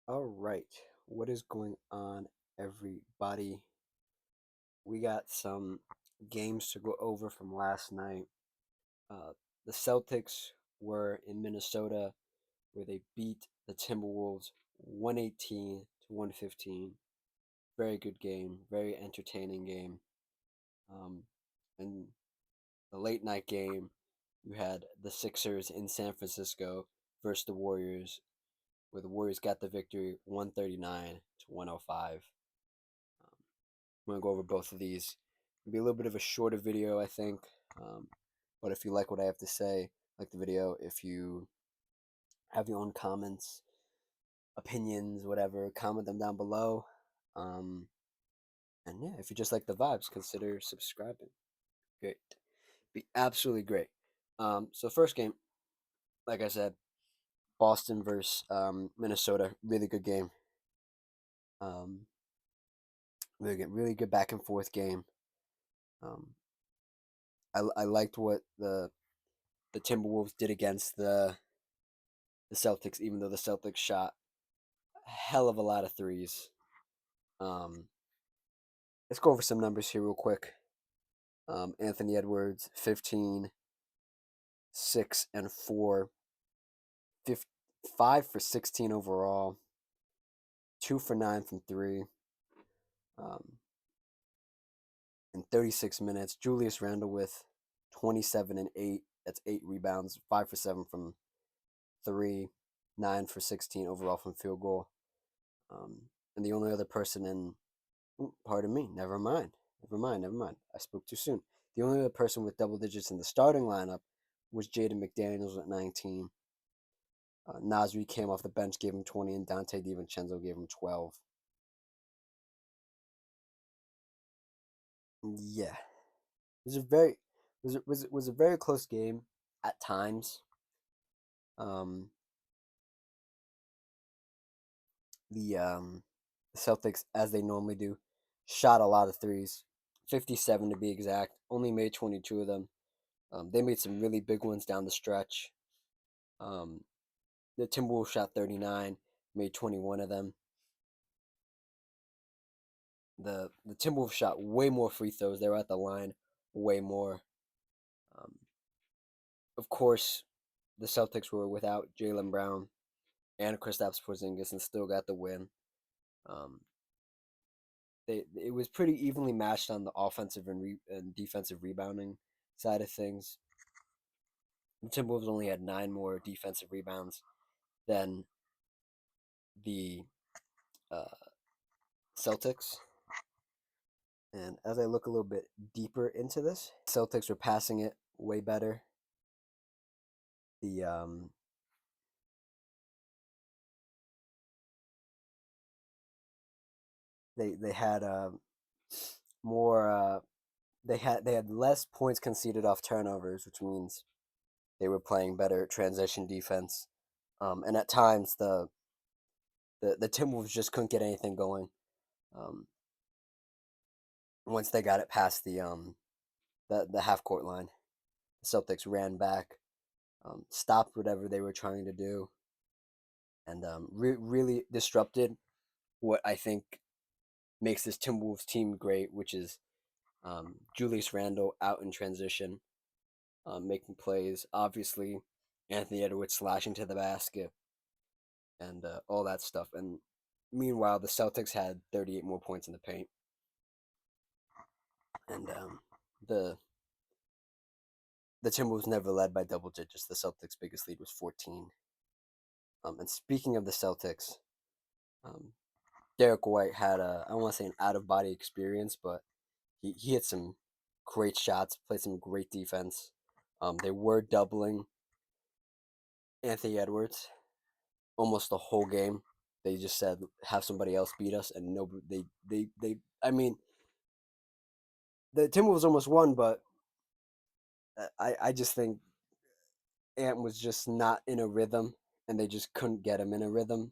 All right, what is going on, everybody? We got some games to go over from last night. Uh, the Celtics were in Minnesota where they beat the Timberwolves 118 to 115. Very good game, very entertaining game. Um, and the late night game, you had the Sixers in San Francisco versus the Warriors, where the Warriors got the victory 139 to 105. I'm gonna go over both of these. It'll be a little bit of a shorter video, I think. Um, but if you like what I have to say, like the video, if you have your own comments, opinions, whatever, comment them down below. Um, and yeah, if you just like the vibes, consider subscribing. Great, be absolutely great. So first game, like I said, Boston versus Minnesota, really good game. Um, really good back and forth game. Um, I liked what the Timberwolves did against the Celtics, even though the Celtics shot a hell of a lot of threes. Um, let's go over some numbers here real quick. Anthony Edwards, 15, 6, and 4, 5 for 16 overall, 2 for 9 from 3, um, in 36 minutes. Julius Randle with 27 and 8. That's 8 rebounds, 5 for 7 from 3, 9 for 16 overall from field goal. And the only other person in pardon me. Never mind. Never mind. Never mind. I spoke too soon. The only other person with double digits in the starting lineup was Jaden McDaniels at 19. Nasri came off the bench, gave him 20, and Dante DiVincenzo gave him 12. Yeah, it was a very was a very close game at times. Um, the Celtics, as they normally do, shot a lot of threes, 57 to be exact. Only made 22 of them. They made some really big ones down the stretch. Um, the Timberwolves shot 39, made 21 of them. The Timberwolves shot way more free throws. They were at the line way more. Um, of course, the Celtics were without Jaylen Brown and Kristaps Porzingis and still got the win. Um, it was pretty evenly matched on the offensive and defensive rebounding side of things. The Timberwolves only had 9 more defensive rebounds than the uh, Celtics. And as I look a little bit deeper into this, Celtics were passing it way better. The they had more they had less points conceded off turnovers, which means they were playing better transition defense. And at times the Timberwolves just couldn't get anything going. Um, once they got it past the half court line, the Celtics ran back, stopped whatever they were trying to do, and really disrupted what I think makes this Timberwolves team great, which is Julius Randle out in transition, making plays. Obviously, Anthony Edwards slashing to the basket and all that stuff. And meanwhile, the Celtics had 38 more points in the paint, and the the Timberwolves never led by double digits. The Celtics' biggest lead was 14. And speaking of the Celtics, um, Derek White had I don't want to say an out of body experience, but he hit some great shots, played some great defense. They were doubling Anthony Edwards almost the whole game. They just said have somebody else beat us, and nobody. They. I mean, the Timberwolves almost won, but I just think Ant was just not in a rhythm, and they just couldn't get him in a rhythm.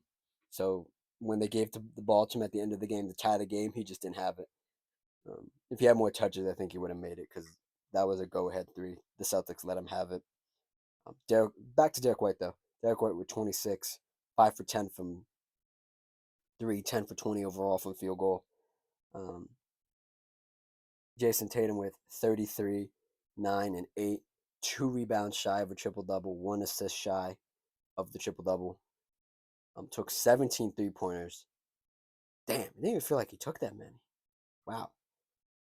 So when they gave the ball to him at the end of the game to tie the game, he just didn't have it. If he had more touches, I think he would have made it because that was a go-ahead three. The Celtics let him have it. Back to Derek White though. Derek White with 26, 5 for 10 from 3, 10 for 20 overall from field goal. Um, Jason Tatum with 33, 9, and 8, 2 rebounds shy of a triple double, 1 assist shy of the triple double. Took 17 3 pointers. Damn, it didn't even feel like he took that many. Wow.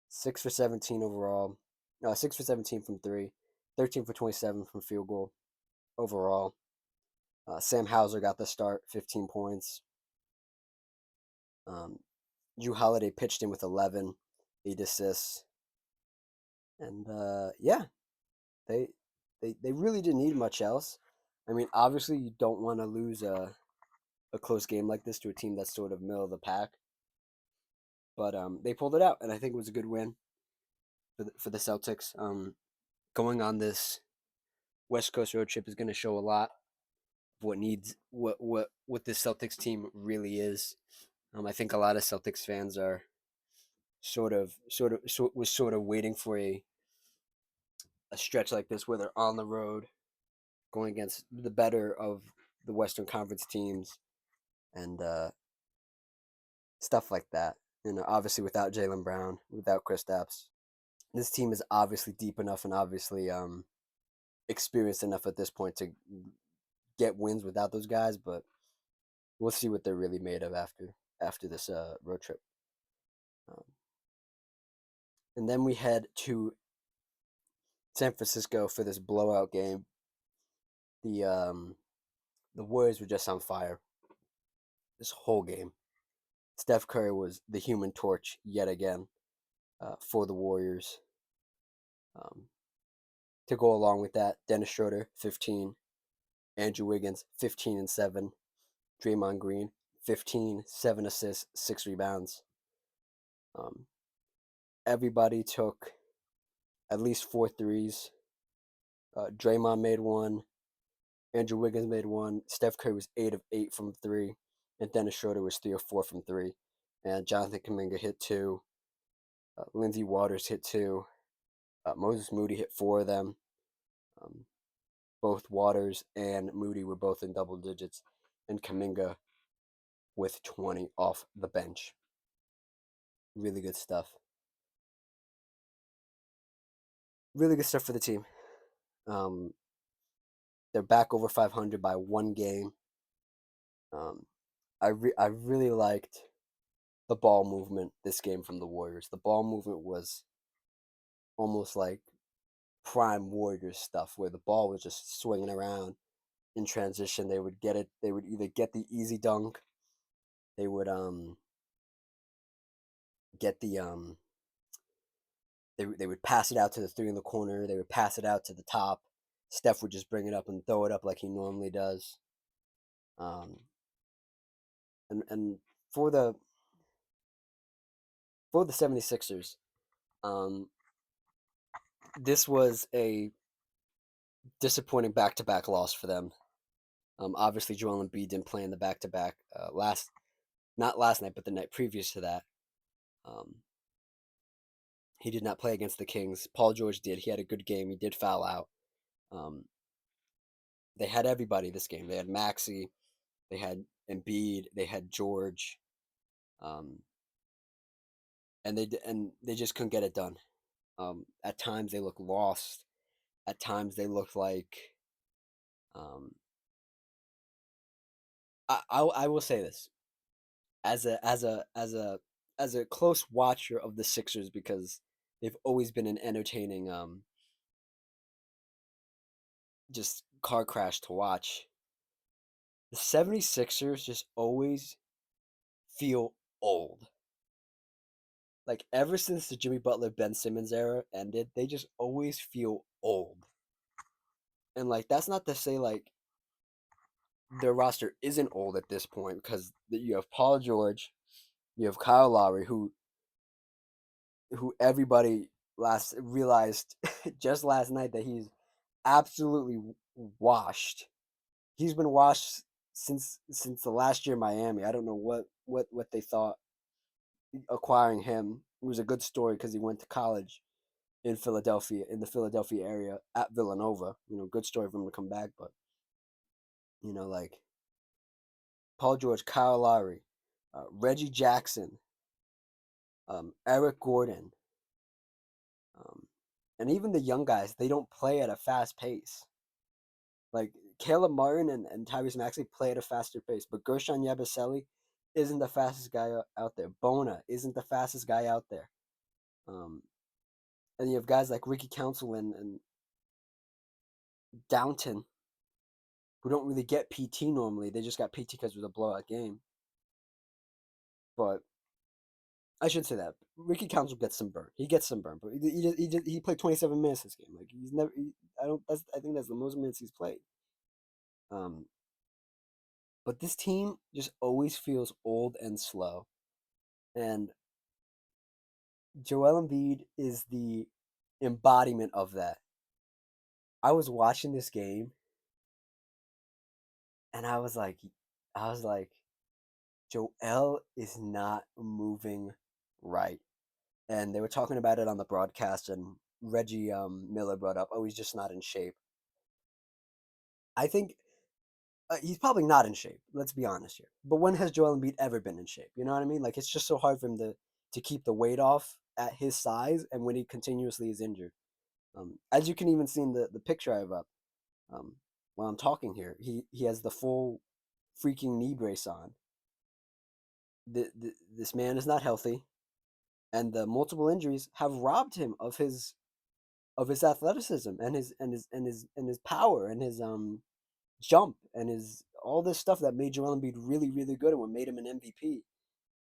6 for 17 overall. No, 6 for 17 from three, 13 for 27 from field goal overall. Sam Hauser got the start, 15 points. Drew Holiday pitched in with 11, 8 assists. And yeah, they, they really didn't need much else. I mean, obviously, you don't want to lose a close game like this to a team that's sort of middle of the pack. But they pulled it out, and I think it was a good win for the Celtics. Going on this West Coast road trip is going to show a lot of what this Celtics team really is. I think a lot of Celtics fans are sort of waiting for a stretch like this where they're on the road going against the better of the Western Conference teams and stuff like that. Obviously without Jaylen Brown, without Kristaps, this team is obviously deep enough and obviously experienced enough at this point to get wins without those guys. But we'll see what they're really made of after this road trip. Um, and then we head to San Francisco for this blowout game. The Warriors were just on fire this whole game. Steph Curry was the human torch yet again for the Warriors. Um, to go along with that, Dennis Schroeder, 15. Andrew Wiggins, 15 and 7. Draymond Green, 15, 7 assists, 6 rebounds. Um, everybody took at least 4 threes. Draymond made one. Andrew Wiggins made one. Steph Curry was 8 of 8 from 3. And Dennis Schroeder was 3 of 4 from 3. And Jonathan Kuminga hit 2. Lindsey Waters hit 2. Moses Moody hit 4 of them. Both Waters and Moody were both in double digits. And Kuminga with 20 off the bench. Really good stuff. Really good stuff for the team. They're back over 500 by 1 game. I really liked the ball movement this game from the Warriors. The ball movement was almost like prime Warriors stuff, where the ball was just swinging around in transition. They would get it. They would either get the easy dunk. They would get the they would pass it out to the three in the corner. They would pass it out to the top. Steph would just bring it up and throw it up like he normally does. Um, and for the 76ers, this was a disappointing back-to-back loss for them. Obviously, Joel Embiid didn't play in the back-to-back not last night, but the night previous to that. He did not play against the Kings. Paul George did. He had a good game. He did foul out. They had everybody this game. They had Maxey, they had Embiid, they had George, and they just couldn't get it done. At times they looked lost. At times they looked like. I will say this as a close watcher of the Sixers, because they've always been an entertaining just car crash to watch. The 76ers just always feel old. Like ever since the Jimmy Butler Ben Simmons era ended, they just always feel old. And like that's not to say like their roster isn't old at this point, because you have Paul George, you have Kyle Lowry, who everybody last realized just last night that he's absolutely washed. He's been washed since the last year in Miami. I don't know what they thought acquiring him. It was a good story because he went to college in Philadelphia, in the Philadelphia area at Villanova. Good story for him to come back, but like Paul George, Kyle Lowry, Reggie Jackson, Eric Gordon, um, and even the young guys, they don't play at a fast pace. Like Caleb Martin and Tyrese Maxey play at a faster pace, but Gershon Yabusele isn't the fastest guy out there. Bona isn't the fastest guy out there. Um, and you have guys like Ricky Council and Downton who don't really get PT normally. They just got PT because it was a blowout game. But I should say that Ricky Council gets some burn. He gets some burn, but he played 27 minutes this game. Like he's never. I don't. I think that's the most minutes he's played. Um, but this team just always feels old and slow, and Joel Embiid is the embodiment of that. I was watching this game, and I was like, Joel is not moving right. And they were talking about it on the broadcast, and Reggie Miller brought up, "Oh, he's just not in shape." I think he's probably not in shape. Let's be honest here. But when has Joel Embiid ever been in shape? You know what I mean? Like it's just so hard for him to keep the weight off at his size, and when he continuously is injured. As you can even see in the picture I have up, um, while I'm talking here, he has the full freaking knee brace on. This man is not healthy, and the multiple injuries have robbed him of his athleticism and his power and his jump and his all this stuff that made Joel Embiid really really good and what made him an MVP.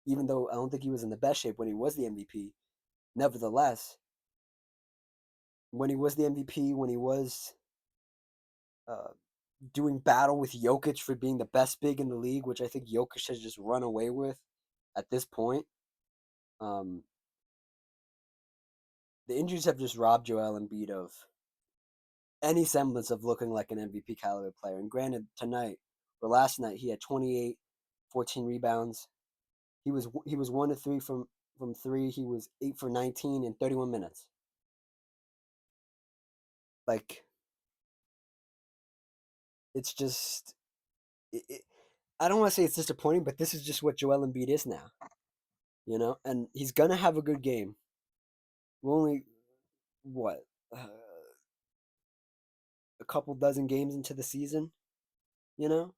Even though I don't think he was in the best shape when he was the MVP, nevertheless, when he was the MVP, when he was uh, doing battle with Jokic for being the best big in the league, which I think Jokic has just run away with at this point. Um, the injuries have just robbed Joel Embiid of any semblance of looking like an MVP caliber player. And granted, tonight or last night he had 28, 14 rebounds. He was 1 to 3 from three. He was 8 for 19 in 31 minutes. Like it's just I don't want to say it's disappointing, but this is just what Joel Embiid is now. You know, and he's gonna have a good game. We're only what a couple dozen games into the season. You know,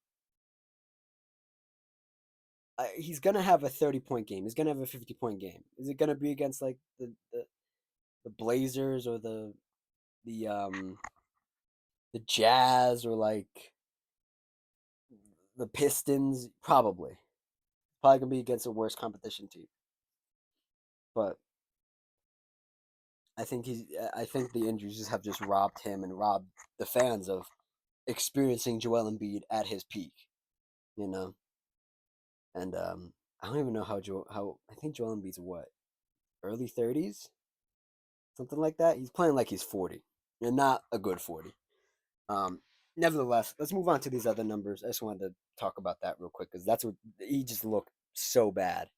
he's gonna have a 30-point game. He's gonna have a 50-point game. Is it gonna be against like the Blazers or the the Jazz or like the Pistons? Probably gonna be against a worse competition team. But I think the injuries just have just robbed him and robbed the fans of experiencing Joel Embiid at his peak. You know, and I don't even know how I think Joel Embiid's what early 30s, something like that. He's playing like he's 40, and not a good 40. Um, Nevertheless, let's move on to these other numbers. I just wanted to talk about that real quick because that's what he just looked so bad.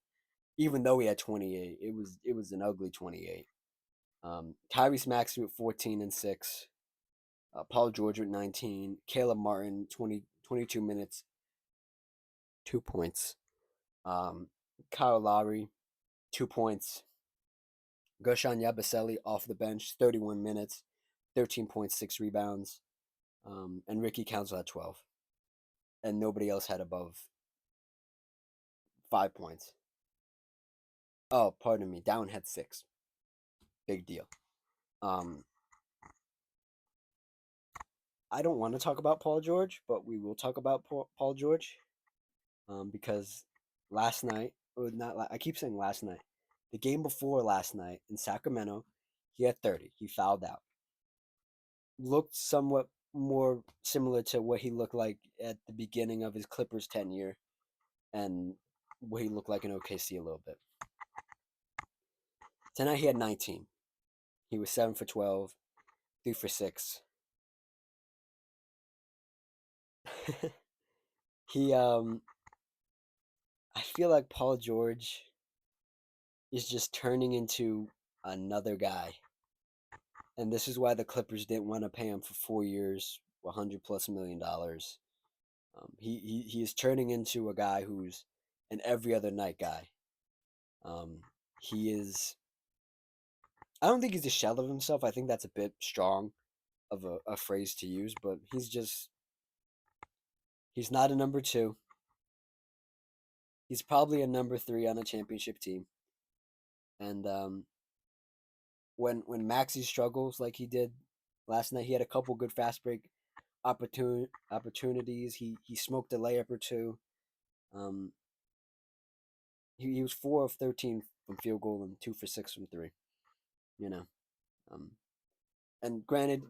Even though he had 28, it was an ugly 28. Tyrese Maxey with 14 and 6. Paul George with 19. Caleb Martin 22 minutes, 2 points. Um, Kyle Lowry 2 points. Gershon Yabusele off the bench 31 minutes, 13.6 rebounds. And Ricky Council had 12. And nobody else had above 5 points. Oh, pardon me. Down had 6. Big deal. Um, I don't want to talk about Paul George, but we will talk about Paul George because last night, or not, I keep saying last night, the game before last night in Sacramento, he had 30. He fouled out. Looked somewhat more similar to what he looked like at the beginning of his Clippers tenure and what he looked like in OKC a little bit. Tonight he had 19. He was 7 for 12, 3 for 6. he I feel like Paul George is just turning into another guy. And this is why the Clippers didn't want to pay him for 4 years, $100+ million. He is turning into a guy who's an every other night guy. Um, he is. I don't think he's a shell of himself. I think that's a bit strong of a phrase to use, but he's not a number two. He's probably a number three on a championship team. And when Maxey struggles like he did last night, he had a couple good fast break opportunities. He smoked a layup or two. Um, he was 4 of 13 from field goal and 2 for 6 from three. You know, um, and granted,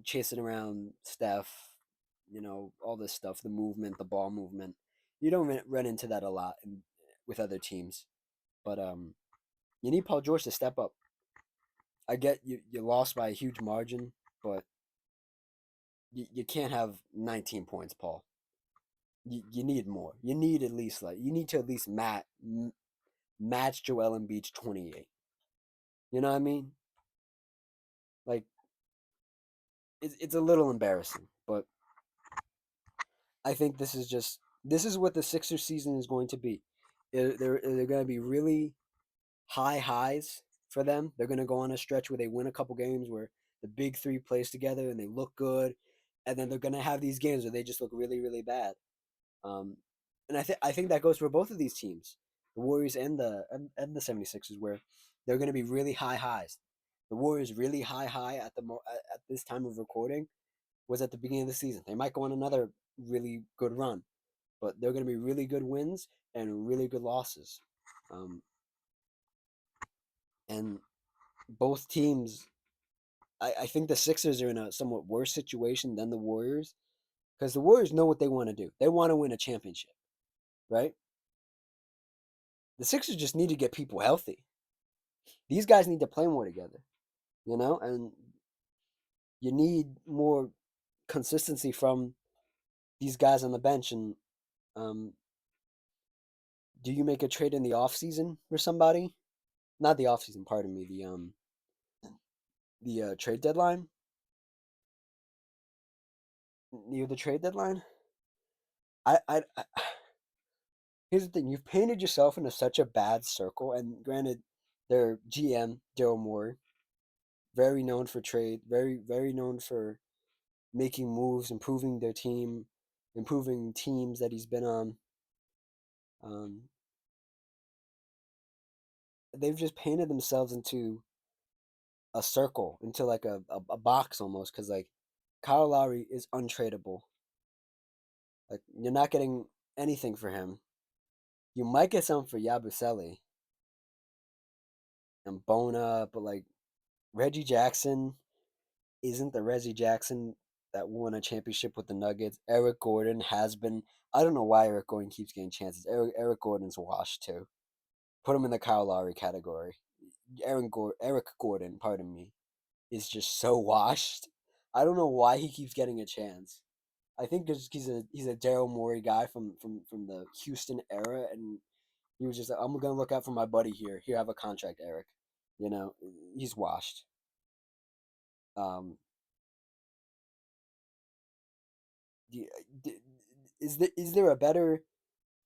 chasing around Steph, all this stuff, the movement, the ball movement, you don't run into that a lot with other teams. But you need Paul George to step up. I get you lost by a huge margin, but you can't have 19 points, Paul. You need more. You need at least you need to at least match Joel Embiid's 28. You know what I mean? Like it's a little embarrassing, but I think this is what the Sixers season is going to be. They're going to be really high highs for them. They're going to go on a stretch where they win a couple games where the big three plays together and they look good, and then they're going to have these games where they just look really really bad. Um, and I think that goes for both of these teams, the Warriors and the 76ers, where they're going to be really high highs. The Warriors really high at at this time of recording was at the beginning of the season. They might go on another really good run, but they're going to be really good wins and really good losses. Um, and both teams, I think the Sixers are in a somewhat worse situation than the Warriors because the Warriors know what they want to do. They want to win a championship, right? The Sixers just need to get people healthy. These guys need to play more together, and you need more consistency from these guys on the bench. And um, do you make a trade in the off season for somebody? Not the off season, pardon me. The trade deadline. Near the trade deadline. I here's the thing: you've painted yourself into such a bad circle. And granted, their GM Daryl Morey, very known for trade, very known for making moves, improving their team, improving teams that he's been on. Um, they've just painted themselves into a circle, into like a box almost, because like Kyle Lowry is untradeable. Like you're not getting anything for him. You might get something for Yabusele and Bona, but like Reggie Jackson isn't the Reggie Jackson that won a championship with the Nuggets. Eric Gordon has been. I don't know why Eric Gordon keeps getting chances. Eric Gordon's washed too. Put him in the Kyle Lowry category. Eric Gordon, pardon me, is just so washed. I don't know why he keeps getting a chance. I think because he's a Daryl Morey guy from the Houston era, and he was just like, I'm gonna look out for my buddy here. Here, have a contract, Eric. You know, he's washed. Um, do- is there a better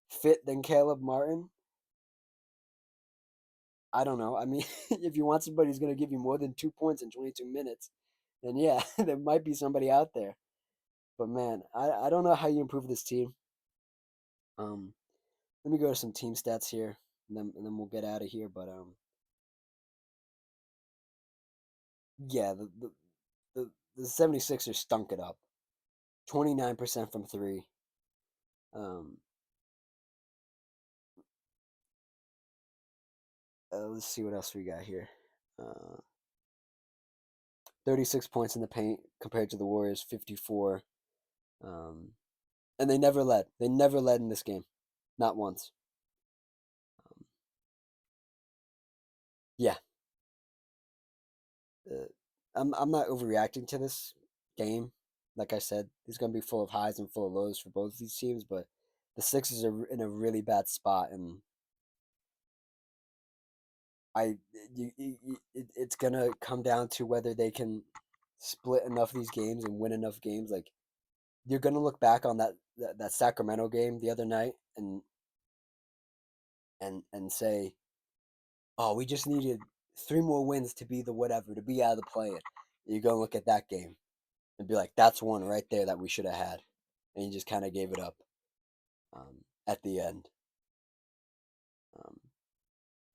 fit than Caleb Martin? I don't know. I mean, if you want somebody who's gonna give you more than 2 points in 22 minutes, then yeah, there might be somebody out there. But man, I don't know how you improve this team. Um, Let me go to some team stats here, and then we'll get out of here. But yeah, the 76ers stunk it up. 29% from three. Um, let's see what else we got here. Uh, 36 points in the paint compared to the Warriors 54. Um, and they never led. They never led in this game, not once. Um, yeah, uh, I'm not overreacting to this game. Like I said, it's going to be full of highs and full of lows for both of these teams, but the Sixers are in a really bad spot, and I it's gonna come down to whether they can split enough of these games and win enough games. Like you're gonna look back on that Sacramento game the other night, and and say, oh, we just needed three more wins to be the whatever, to be out of the play it. You go look at that game and be like, that's one right there that we should have had. And you just kind of gave it up at the end. Um,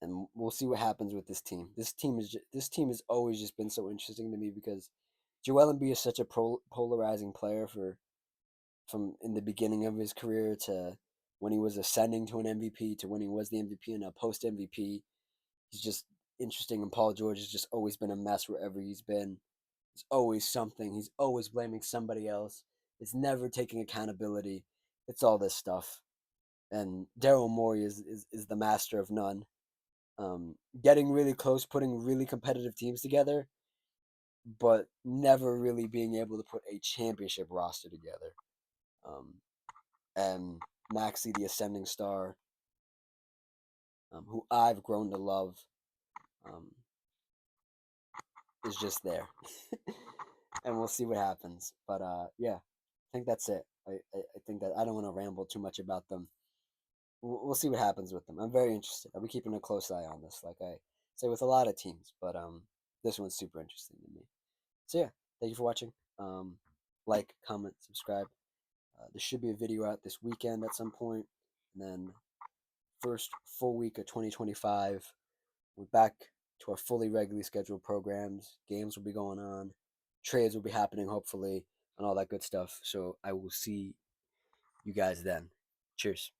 and we'll see what happens with this team. This team has always just been so interesting to me because Joel Embiid is such a polarizing player for from in the beginning of his career to when he was ascending to an MVP to when he was the MVP and a post MVP. He's just interesting, and Paul George has just always been a mess wherever he's been. It's always something. He's always blaming somebody else. It's never taking accountability. It's all this stuff. And Daryl Morey is the master of none. Getting really close, putting really competitive teams together, but never really being able to put a championship roster together. Um, and Maxi, the ascending star, who I've grown to love, um, is just there. And we'll see what happens. But yeah, I think that's it. I think that I don't want to ramble too much about them. We'll see what happens with them. I'm very interested. I'll be keeping a close eye on this, like I say with a lot of teams. But this one's super interesting to me. So yeah, thank you for watching. Like, comment, subscribe. There should be a video out this weekend at some point, and then first full week of 2025, we're back to our fully regularly scheduled programs. Games will be going on, trades will be happening hopefully, and all that good stuff. So I will see you guys then. Cheers.